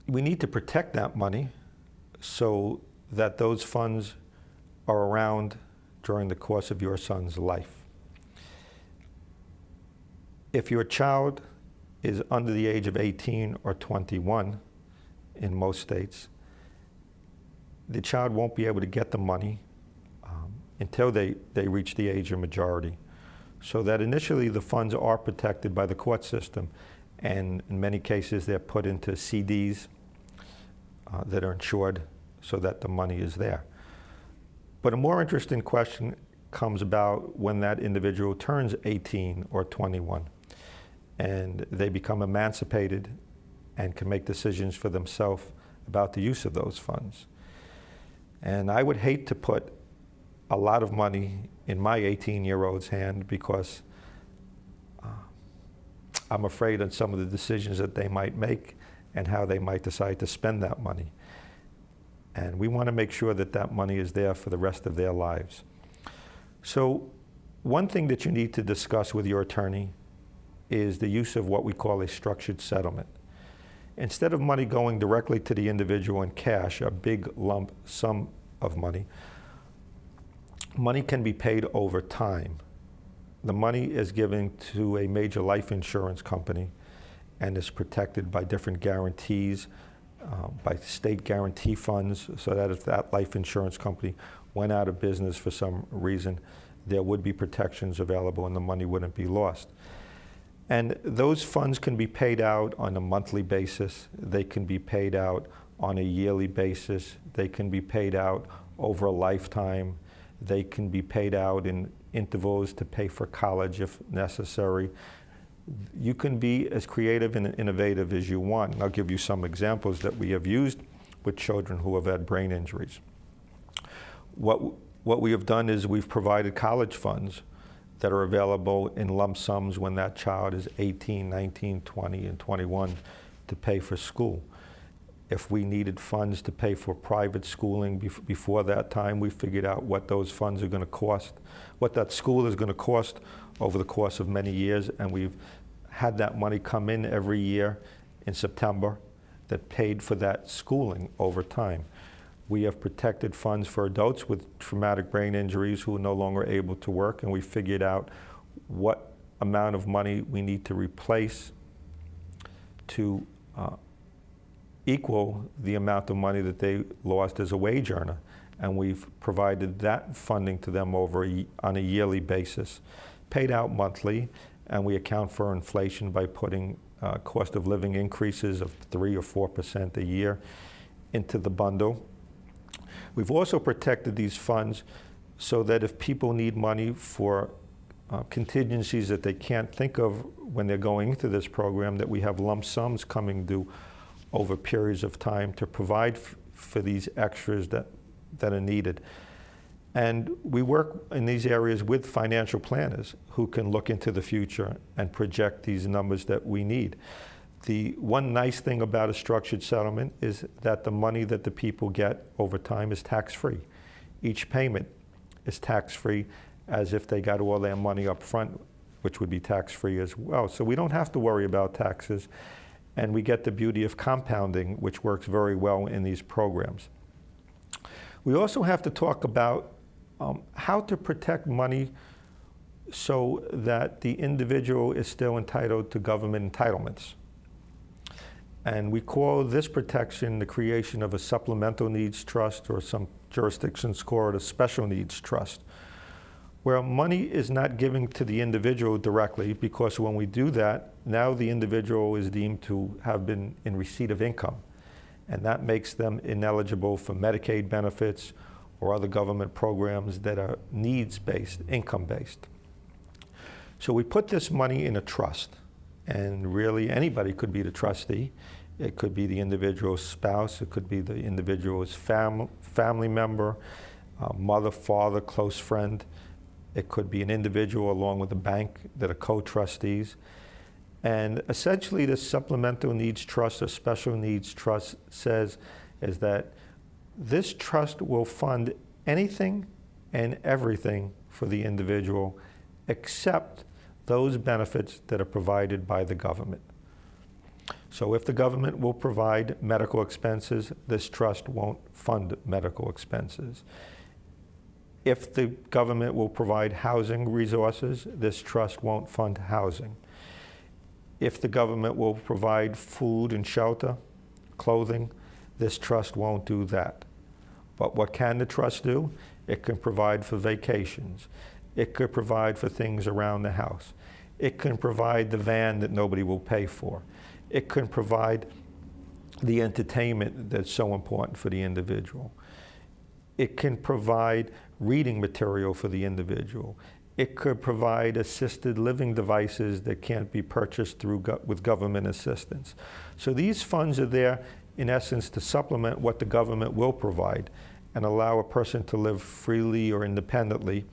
we need to protect that money so that those funds are around during the course of your son's life. If your child is under the age of 18 or 21 in most states, the child won't be able to get the money until they reach the age of majority. So that initially the funds are protected by the court system, and in many cases they're put into CDs that are insured so that the money is there. But a more interesting question comes about when that individual turns 18 or 21 and they become emancipated and can make decisions for themselves about the use of those funds. And I would hate to put a lot of money in my 18-year-old's hand because I'm afraid of some of the decisions that they might make and how they might decide to spend that money. And we want to make sure that that money is there for the rest of their lives. So one thing that you need to discuss with your attorney is the use of what we call a structured settlement. Instead of money going directly to the individual in cash, a big lump sum of money, money can be paid over time. The money is given to a major life insurance company and is protected by different guarantees, by state guarantee funds, so that if that life insurance company went out of business for some reason, there would be protections available and the money wouldn't be lost. And those funds can be paid out on a monthly basis. They can be paid out on a yearly basis. They can be paid out over a lifetime. They can be paid out in intervals to pay for college if necessary. You can be as creative and innovative as you want. And I'll give you some examples that we have used with children who have had brain injuries. What we have done is we've provided college funds that are available in lump sums when that child is 18, 19, 20, and 21 to pay for school. If we needed funds to pay for private schooling before that time, we figured out what those funds are going to cost, what that school is going to cost over the course of many years, and we've had that money come in every year in September that paid for that schooling over time. We have protected funds for adults with traumatic brain injuries who are no longer able to work, and we figured out what amount of money we need to replace to equal the amount of money that they lost as a wage earner. And we've provided that funding to them on a yearly basis, paid out monthly, and we account for inflation by putting cost of living increases of 3 or 4% a year into the bundle. We've also protected these funds so that if people need money for contingencies that they can't think of when they're going into this program, that we have lump sums coming due over periods of time to provide for these extras that are needed. And we work in these areas with financial planners who can look into the future and project these numbers that we need. The one nice thing about a structured settlement is that the money that the people get over time is tax-free. Each payment is tax-free as if they got all their money up front, which would be tax-free as well. So we don't have to worry about taxes, and we get the beauty of compounding, which works very well in these programs. We also have to talk about how to protect money so that the individual is still entitled to government entitlements. And we call this protection the creation of a supplemental needs trust, or some jurisdictions call it a special needs trust, where money is not given to the individual directly, because when we do that, now the individual is deemed to have been in receipt of income. And that makes them ineligible for Medicaid benefits or other government programs that are needs-based, income-based. So we put this money in a trust. And really, anybody could be the trustee. It could be the individual's spouse. It could be the individual's family member, mother, father, close friend. It could be an individual along with the bank that are co-trustees. And essentially, the supplemental needs trust or special needs trust says is that this trust will fund anything and everything for the individual except those benefits that are provided by the government. So if the government will provide medical expenses, this trust won't fund medical expenses. If the government will provide housing resources, this trust won't fund housing. If the government will provide food and shelter, clothing, this trust won't do that. But what can the trust do? It can provide for vacations. It could provide for things around the house. It can provide the van that nobody will pay for. It can provide the entertainment that's so important for the individual. It can provide reading material for the individual. It could provide assisted living devices that can't be purchased with government assistance. So these funds are there, in essence, to supplement what the government will provide and allow a person to live freely or independently,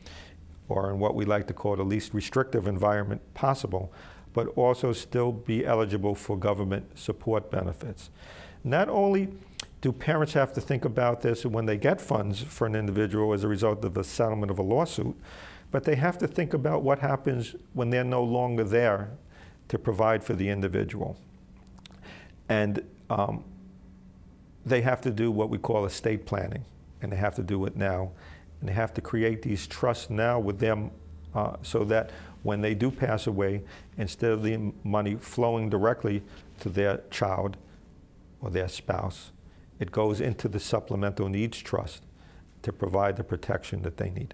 or in what we like to call the least restrictive environment possible, but also still be eligible for government support benefits. Not only do parents have to think about this when they get funds for an individual as a result of the settlement of a lawsuit, but they have to think about what happens when they're no longer there to provide for the individual. And they have to do what we call estate planning, and they have to do it now. And they have to create these trusts now with them so that when they do pass away, instead of the money flowing directly to their child or their spouse, it goes into the supplemental needs trust to provide the protection that they need.